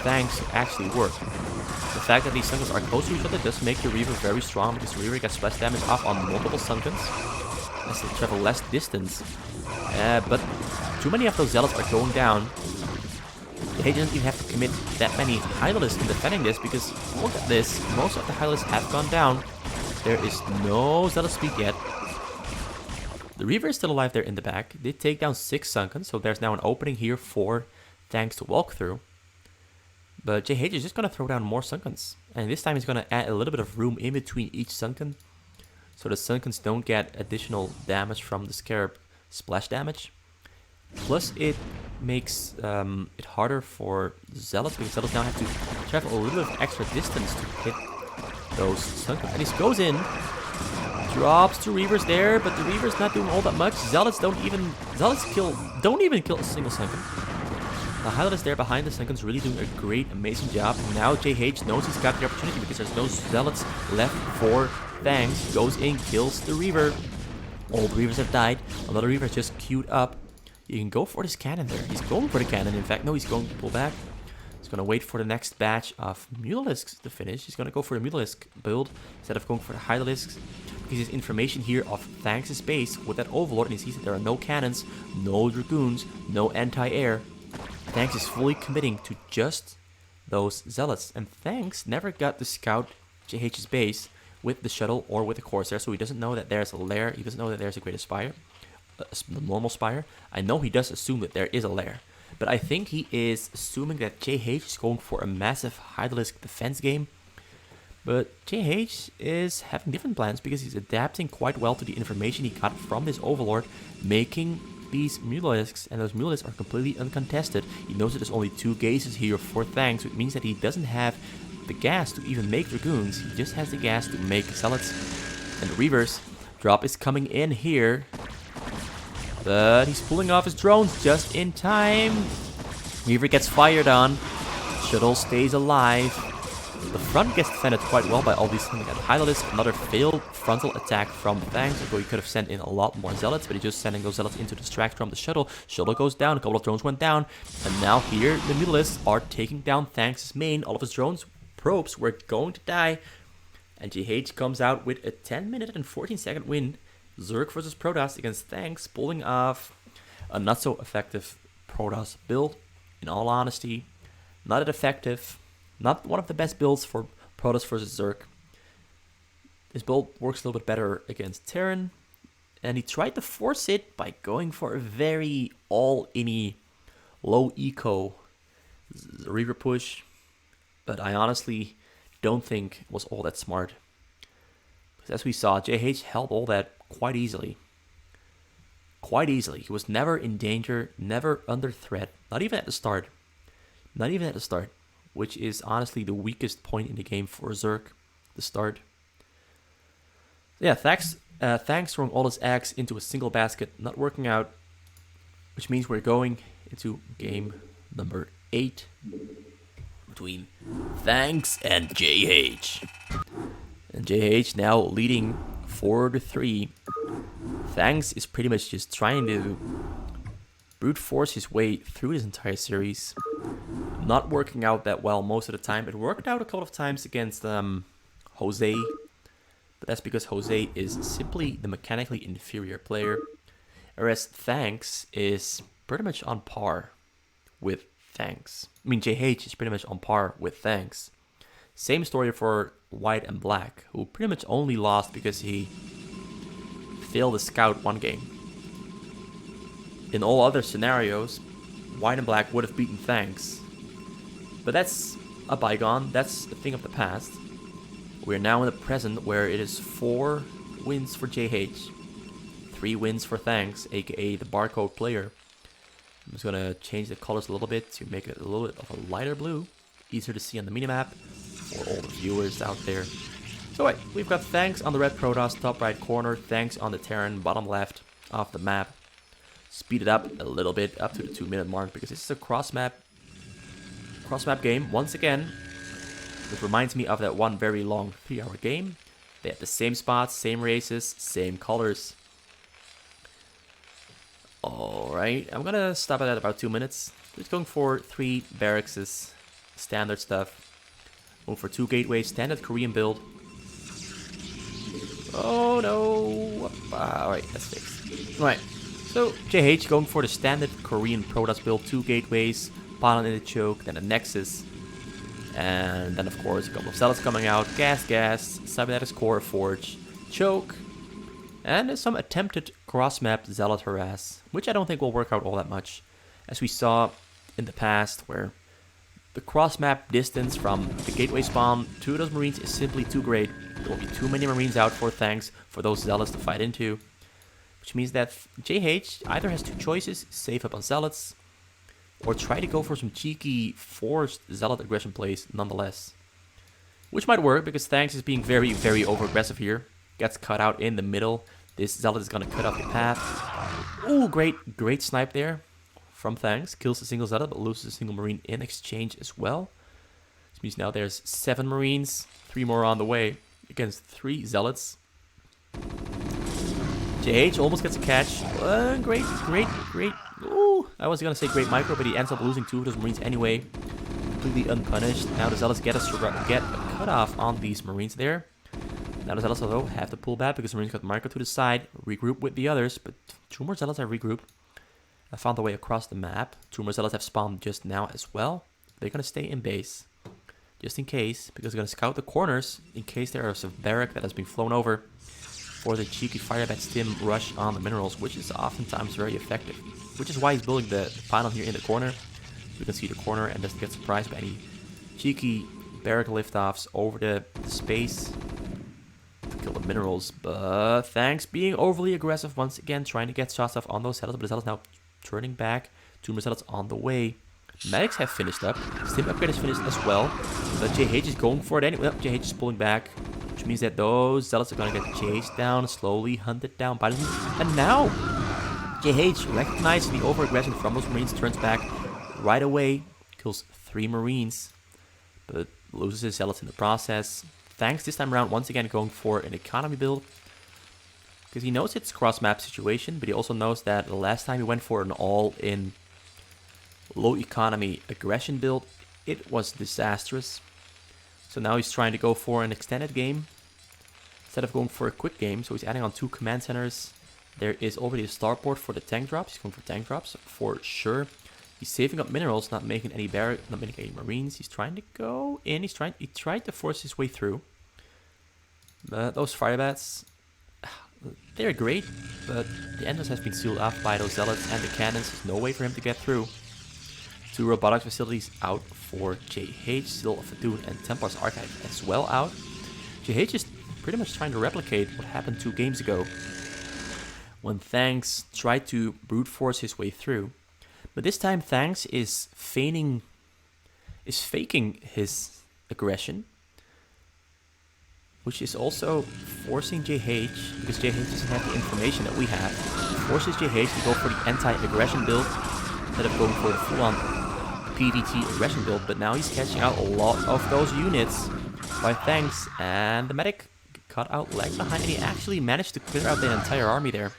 Thanks to actually work. The fact that these Sunkens are close to each other does make the Reaver very strong, because the Reaver gets less damage off on multiple Sunkens as they travel less distance. But too many of those Zealots are going down. JH doesn't even have to commit that many Hydralisks in defending this, because look at this. Most of the Hydralisks have gone down. There is no Zealot speed yet. The Reaver is still alive there in the back. They take down 6 Sunkens, so there's now an opening here for Thanks to walk through. But JH is just going to throw down more Sunkens. And this time he's going to add a little bit of room in between each Sunken, so the Sunkens don't get additional damage from the Scarab splash damage. Plus it makes it harder for Zealots, because Zealots now have to travel a little bit of extra distance to hit those Sunkens. And he goes in, drops 2 Reavers there, but the Reaver's not doing all that much. Zealots don't even kill a single Sunken. The Hydralisk there behind the Sunkens really doing a great, amazing job. And now JH knows he's got the opportunity, because there's no Zealots left for Thanks. Goes in, kills the Reaver. All the Reavers have died. Another Reaver is just queued up. You can go for this cannon there. He's going for the cannon. In fact, no, he's going to pull back. He's going to wait for the next batch of Mutalisks to finish. He's going to go for the Mutalisk build instead of going for the Hydralisks, because his information here of Thanks' base with that Overlord, and he sees that there are no cannons, no Dragoons, no anti-air. Thanks is fully committing to just those Zealots. And Thanks never got to scout JH's base with the shuttle or with the Corsair, so he doesn't know that there's a lair. He doesn't know that there's a Great Spire, the normal Spire. I know he does assume that there is a lair, but I think he is assuming that JH is going for a massive Hydralisk defense game. But JH is having different plans, because he's adapting quite well to the information he got from this Overlord, making these Mutalisks, and those Mutalisks are completely uncontested. He knows that there's only 2 gases here for Thanks, which means that he doesn't have the gas to even make Dragoons. He just has the gas to make Zealots. And the Reavers drop is coming in here, but he's pulling off his drones just in time. Reaver gets fired on. Shuttle stays alive. The front gets defended quite well by all these things. Hydralisk, another failed frontal attack from Thanks, although he could have sent in a lot more Zealots, but he's just sending those Zealots in to distract from the shuttle. Shuttle goes down, a couple of drones went down, and now here the Mutalisks are taking down Thanks' main. All of his drones, probes, were going to die, and JH comes out with a 10-minute and 14-second win. Zerg versus Protoss against Thanks, pulling off a not so effective Protoss build. In all honesty, not that effective. Not one of the best builds for Protoss versus Zerg. This build works a little bit better against Terran, and he tried to force it by going for a very all-inny, low-eco Reaver push, but I honestly don't think it was all that smart. Because as we saw, JH held all that quite easily. Quite easily. He was never in danger, never under threat, not even at the start. Not even at the start. Which is honestly the weakest point in the game for Zerg, the start. Yeah, Thanks throwing all his eggs into a single basket, not working out, which means we're going into game number 8 between Thanks and JH. And JH now leading 4-3. Thanks is pretty much just trying to brute force his way through this entire series. Not working out that well most of the time. It worked out a couple of times against Jose, but that's because Jose is simply the mechanically inferior player, whereas Thanks is pretty much on par with Thanks. I mean, JH is pretty much on par with Thanks. Same story for White and Black, who pretty much only lost because he failed the scout one game. In all other scenarios, White and Black would have beaten Thanks. But that's a bygone, that's a thing of the past. We're now in the present where it is 4 wins for JH, 3 wins for Thanks, aka the barcode player. I'm just gonna change the colors a little bit to make it a little bit of a lighter blue, easier to see on the minimap for all the viewers out there. So wait, we've got Thanks on the red Protoss top right corner, Thanks on the Terran bottom left of the map. Speed it up a little bit, up to the 2-minute mark, because this is a cross map game. Once again, it reminds me of that one very long 3-hour game. They have the same spots, same races, same colors. Alright, I'm gonna stop it at about 2 minutes. Just going for 3 barracks, standard stuff. Going for 2 gateways, standard Korean build. Oh no! Alright, that's fixed. Alright, so JH going for the standard Korean Protoss build, 2 gateways, pylon in the choke, then a Nexus. And then of course a couple of zealots coming out, gas, cybernetics core, forge, choke. And some attempted cross-map zealot harass, which I don't think will work out all that much. As we saw in the past, where the cross-map distance from the gateway spawn to those marines is simply too great. There will be too many marines out for Thanks for those zealots to fight into. Which means that JH either has 2 choices, save up on zealots, or try to go for some cheeky forced zealot aggression plays nonetheless. Which might work, because Thanks is being very, very over-aggressive here. Gets cut out in the middle. This zealot is going to cut off the path. Ooh, great snipe there from Thanks. Kills a single zealot, but loses a single marine in exchange as well. This means now there's 7 marines, 3 more on the way, against 3 zealots. JH almost gets a catch. Great. Ooh, I was going to say great micro, but he ends up losing 2 of those marines anyway. Completely unpunished. Now the zealots get a cutoff on these marines there. Now the zealots though have to pull back because the marines got micro to the side, regroup with the others, but 2 more zealots have regrouped. I found their way across the map. 2 more zealots have spawned just now as well. They're going to stay in base, just in case, because they're going to scout the corners in case there is a barrack that has been flown over for the cheeky firebat stim rush on the minerals, which is oftentimes very effective. Which is why he's building the pylon here in the corner. You can see the corner and doesn't get surprised by any cheeky barrack liftoffs over the space to kill the minerals. But Thanks being overly aggressive once again, trying to get shots off on those zealots, but the zealots now turning back. 2 more zealots on the way. Medics have finished up. Stim upgrade is finished as well. But JH is going for it anyway. Well, JH is pulling back, which means that those zealots are going to get chased down, slowly hunted down by them. And now, JH, recognizing the over-aggression from those marines, turns back right away, kills 3 marines, but loses his zealots in the process. Thanks this time around once again going for an economy build, because he knows it's cross-map situation, but he also knows that the last time he went for an all-in low economy aggression build, it was disastrous. So now he's trying to go for an extended game instead of going for a quick game. So he's adding on 2 command centers. There is already a starport for the tank drops. He's going for tank drops for sure. He's saving up minerals, not making any not making any marines. He's trying to go in. He tried to force his way through. Those firebats, they're great, but the entrance has been sealed off by those zealots and the cannons. There's no way for him to get through. 2 robotics facilities out for JH, Seal of Fadoon and Templar's Archive as well out. JH is pretty much trying to replicate what happened 2 games ago, when Thanks tried to brute force his way through. But this time Thanks is faking his aggression, which is also forcing JH, because JH doesn't have the information that we have, forces JH to go for the anti-aggression build instead of going for the full-on PvT aggression build. But now he's catching out a lot of those units by Thanks, and the medic cut out lag behind, and he actually managed to clear out the entire army there,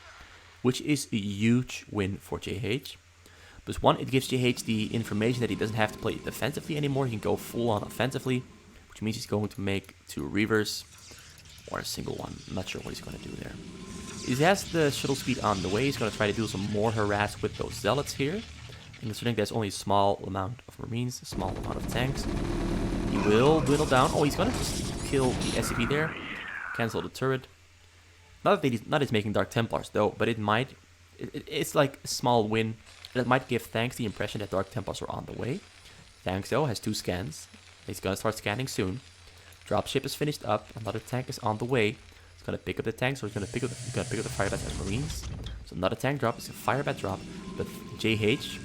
which is a huge win for JH. Because 1, it gives JH the information that he doesn't have to play defensively anymore. He can go full-on offensively, which means he's going to make 2 reavers or a single one. I'm not sure what he's going to do there. He has the shuttle speed on the way. He's going to try to do some more harass with those zealots here. And considering there's only a small amount of Marines, a small amount of tanks, he will dwindle down. Oh, he's gonna just kill the SCV there. Cancel the turret. Not that he's making Dark Templars though, but it might. It's like a small win. That might give Thanks the impression that Dark Templars are on the way. Thanks though has 2 scans. He's gonna start scanning soon. Dropship is finished up. Another tank is on the way. He's gonna pick up the tanks, or he's gonna pick up the Firebats as Marines. So another tank drop is a Firebat drop. But JH,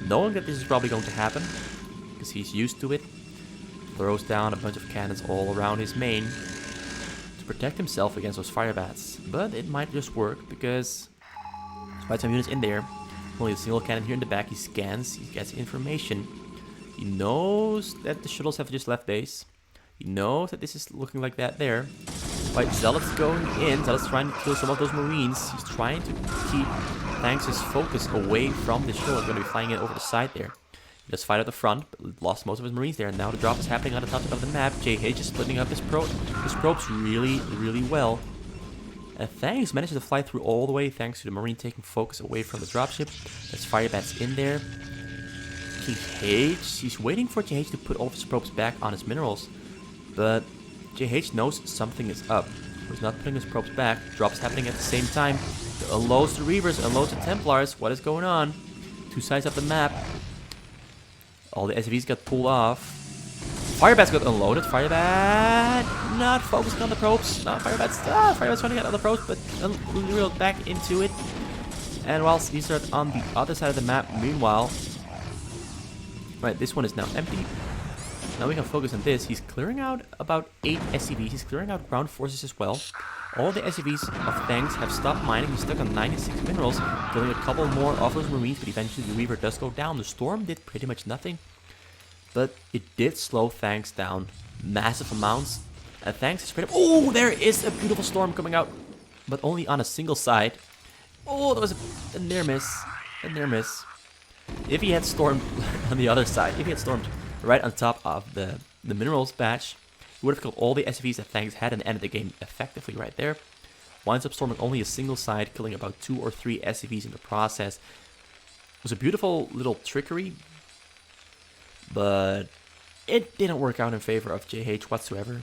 knowing that this is probably going to happen, because he's used to it, throws down a bunch of cannons all around his main to protect himself against those Firebats. But it might just work, because there's quite some units in there. Only a single cannon here in the back. He scans, he gets information. He knows that the shuttles have just left base. He knows that this is looking like that there. Right, Zealot's going in. Zealot's trying to kill some of those Marines. He's trying to keep Thanks' focus away from the shuttle. He's going to be flying in over the side there. He does fight at the front, but lost most of his Marines there. And now the drop is happening on the top of the map. JH is splitting up his probes really, really well. And Thanks manages to fly through all the way thanks to the Marine taking focus away from the dropship. There's Firebats in there. JH, he's waiting for JH to put all of his probes back on his minerals. But JH knows something is up. He's not putting his probes back. Drops happening at the same time. Unloads the Reavers, unloads the Templars. What is going on? 2 sides of the map. All the SCVs got pulled off. Firebats got unloaded. Firebat not focusing on the probes. No, Firebat's trying to get on the probes, but reeled back into it. And whilst these are on the other side of the map, meanwhile, right, this one is now empty. Now we can focus on this. He's clearing out about 8 SCVs. He's clearing out ground forces as well. All the SCVs of Thanks have stopped mining. He's stuck on 96 minerals, killing a couple more of those Marines, but eventually the Reaver does go down. The Storm did pretty much nothing, but it did slow Thanks down massive amounts. And Thanks is pretty... Oh, there is a beautiful Storm coming out, but only on a single side. Oh, that was a near miss. A near miss. If he had stormed on the other side, if he had stormed right on top of the minerals batch, he would have killed all the SCVs that Thanks had and ended the game effectively right there. Winds up storming only a single side, killing about 2 or 3 SCVs in the process. It was a beautiful little trickery, but it didn't work out in favor of JH whatsoever.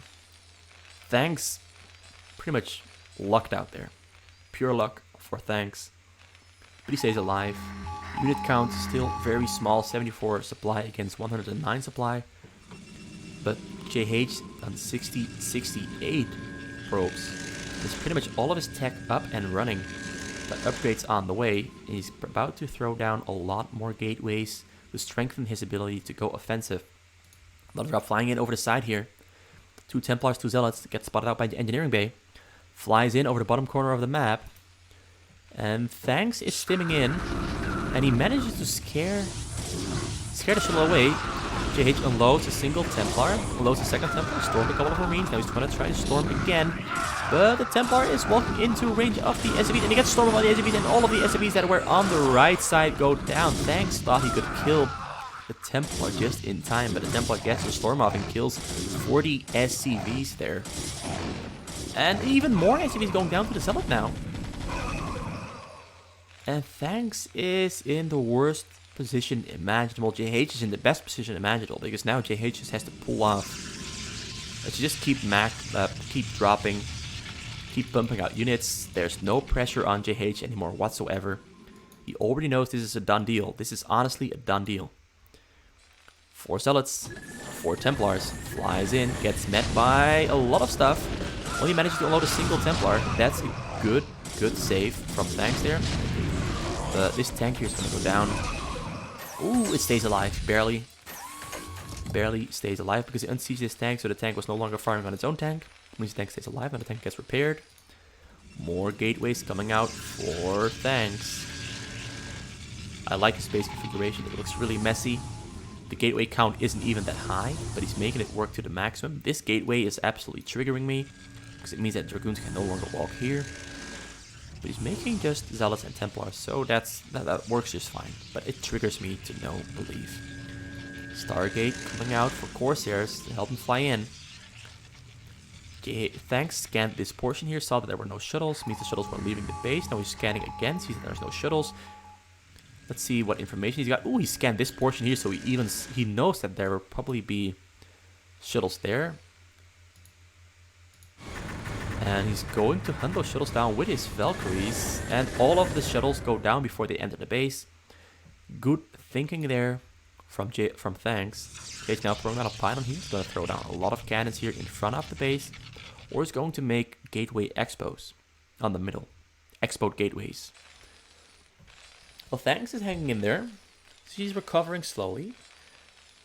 Thanks pretty much lucked out there. Pure luck for Thanks. But he stays alive. Unit count still very small, 74 supply against 109 supply. But JH on 68 probes. There's pretty much all of his tech up and running. But upgrades on the way. And he's about to throw down a lot more gateways to strengthen his ability to go offensive. Another drop flying in over the side here. 2 Templars, 2 Zealots get spotted out by the engineering bay. Flies in over the bottom corner of the map. And Thanks is stimming in. And he manages to scare the shuttle away. JH unloads a single Templar, unloads a second Templar, stormed a couple of Marines. Now he's going to try to storm again. But the Templar is walking into range of the SCVs, and he gets stormed by the SCVs, and all of the SCVs that were on the right side go down. Thanks thought he could kill the Templar just in time, but the Templar gets the storm off and kills 40 SCVs there. And even more SCVs going down to the Zealot now. And Thanks is in the worst position imaginable. JH is in the best position imaginable, because now JH just has to pull off. Let's just keep keep dropping, keep pumping out units. There's no pressure on JH anymore whatsoever. He already knows this is a done deal. This is honestly a done deal. 4 Zealots, 4 Templars, flies in, gets met by a lot of stuff. Only manages to unload a single Templar. That's a good save from Thanks there. This tank here is going to go down. Ooh, it stays alive. Barely stays alive because it unseats this tank, so the tank was no longer firing on its own tank. It means the tank stays alive and the tank gets repaired. More gateways coming out for Thanks. I like his base configuration. It looks really messy. The gateway count isn't even that high, but he's making it work to the maximum. This gateway is absolutely triggering me, because it means that Dragoons can no longer walk here. But he's making just Zealots and Templars, so that works just fine. But it triggers me to no belief. Stargate coming out for Corsairs to help him fly in. Thanks scanned this portion here, saw that there were no shuttles, means the shuttles were leaving the base. Now he's scanning again, sees that there's no shuttles. Let's see what information he's got. Ooh, he scanned this portion here, so he knows that there will probably be shuttles there. And he's going to hunt those shuttles down with his Valkyries. And all of the shuttles go down before they enter the base. Good thinking there from Thanks. He's now throwing out a pylon. He's going to throw down a lot of cannons here in front of the base. Or he's going to make gateway expos on the middle. Expo gateways. Well, Thanks is hanging in there. She's recovering slowly.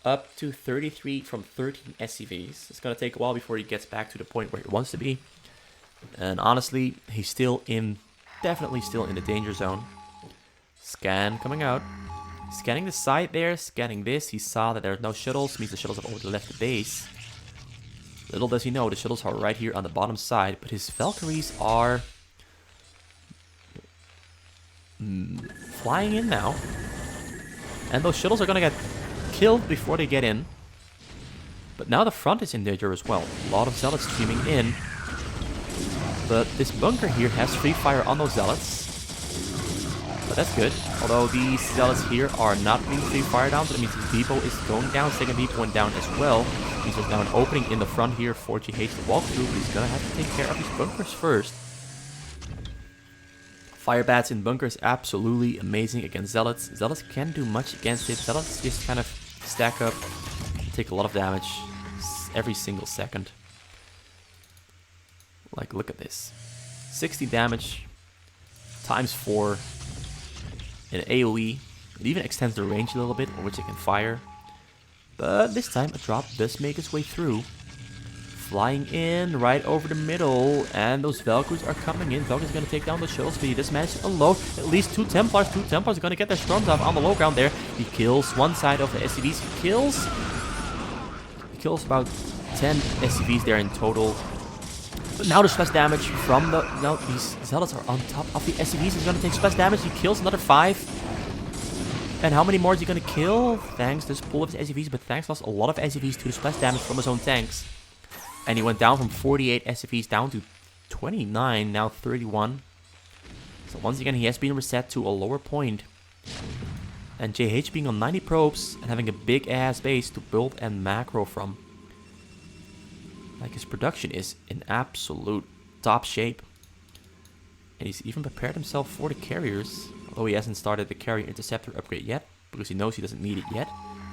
Up to 33 from 13 SCVs. It's going to take a while before he gets back to the point where he wants to be. And honestly, he's definitely still in the danger zone. Scan coming out. Scanning the side there, scanning this. He saw that there's no shuttles, means the shuttles have already left the base. Little does he know, the shuttles are right here on the bottom side, but his Valkyries are flying in now. And those shuttles are going to get killed before they get in. But now the front is in danger as well. A lot of Zealots streaming in. But this bunker here has free fire on those Zealots. But that's good. Although these Zealots here are not being free fire down, so that means his depot is going down. Second depot went down as well. Means there's now an opening in the front here for GH to walk through. But he's going to have to take care of his bunkers first. Fire bats in bunkers, absolutely amazing against Zealots. Zealots can't do much against it. Zealots just kind of stack up, take a lot of damage every single second. Like, look at this. 60 damage times 4 in AoE. It even extends the range a little bit on which it can fire. But this time a drop does make its way through. Flying in right over the middle, and those Valkyries are coming in. Valkyries are going to take down the shuttles, but he just managed to unload at least 2 Templars. 2 Templars are going to get their storms off on the low ground there. He kills one side of the SCVs. He kills about 10 SCVs there in total. But now the splash damage from the... Now these Zealots are on top of the SCVs. He's going to take splash damage. He kills another 5. And how many more is he going to kill? Thanks does pull of his SCVs, but Thanks lost a lot of SCVs to the splash damage from his own tanks. And he went down from 48 SCVs down to 29, now 31. So once again, he has been reset to a lower point. And JH being on 90 probes and having a big ass base to build and macro from. Like, his production is in absolute top shape. And he's even prepared himself for the carriers. Although he hasn't started the carrier interceptor upgrade yet. Because he knows he doesn't need it yet.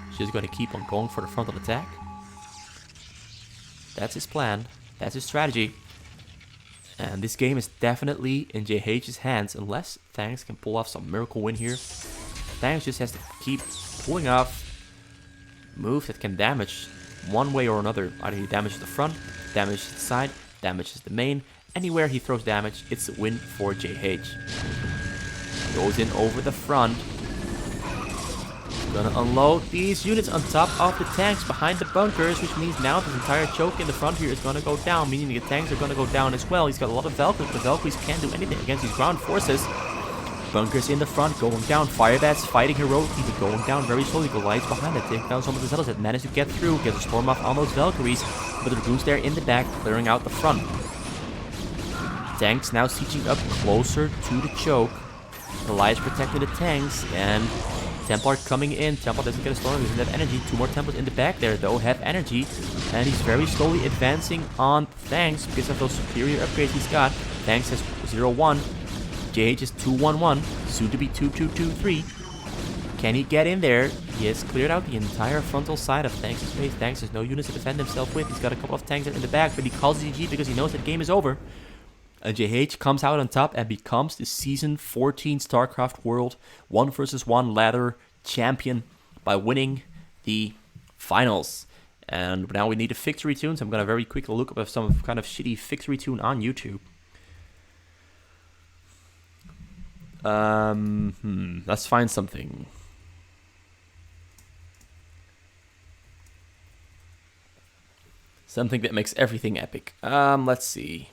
He's just going to keep on going for the frontal attack. That's his plan. That's his strategy. And this game is definitely in JH's hands. Unless Thanks can pull off some miracle win here. Thanks just has to keep pulling off moves that can damage one way or another. Either he damages the front, damages the side, damages the main. Anywhere he throws damage, it's a win for JH. Goes in over the front. Gonna unload these units on top of the tanks behind the bunkers, which means now this entire choke in the front here is gonna go down, meaning the tanks are gonna go down as well. He's got a lot of Valkyries, but the Valkyries can't do anything against these ground forces. Bunkers in the front going down. Fire bats fighting heroically, but going down very slowly. Goliaths behind it, take down some of the Zealots that managed to get through, get a storm off on those Valkyries, but the Dragoons there in the back, clearing out the front. Tanks now sieging up closer to the choke. Goliaths protecting the tanks, and Templar coming in. Templar doesn't get a storm, doesn't have energy. 2 more Templars in the back there, though, have energy. And he's very slowly advancing on Thanks because of those superior upgrades he's got. Thanks has 0-1. JH is 2-1-1. Soon to be 2-2-2-3. Can he get in there? He has cleared out the entire frontal side of Thanks' space. Thanks has no units to defend himself with. He's got a couple of tanks in the back, but he calls GG because he knows that game is over. And JH comes out on top and becomes the Season 14 StarCraft World 1 vs 1 ladder champion by winning the finals. And now we need a victory tune, so I'm going to very quickly look up some kind of shitty victory tune on YouTube. Let's find something. Something that makes everything epic. Let's see.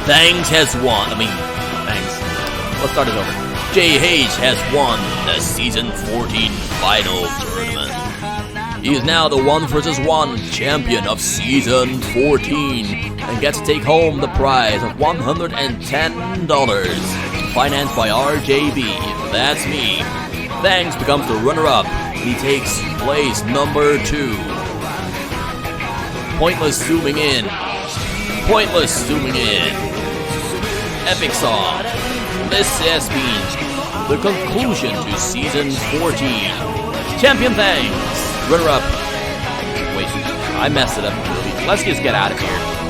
Thanks has won. Thanks. Let's start it over. JH has won the Season 14 Final Tournament. He is now the 1 vs. 1 champion of Season 14 and gets to take home the prize of $110, financed by RJB. That's me. Thanks becomes the runner-up. He takes place number 2. Pointless zooming in. Pointless zooming in. Epic song. This has been the conclusion to Season 14. Champion thanks. Runner-up. Wait, I messed it up. Let's just get out of here.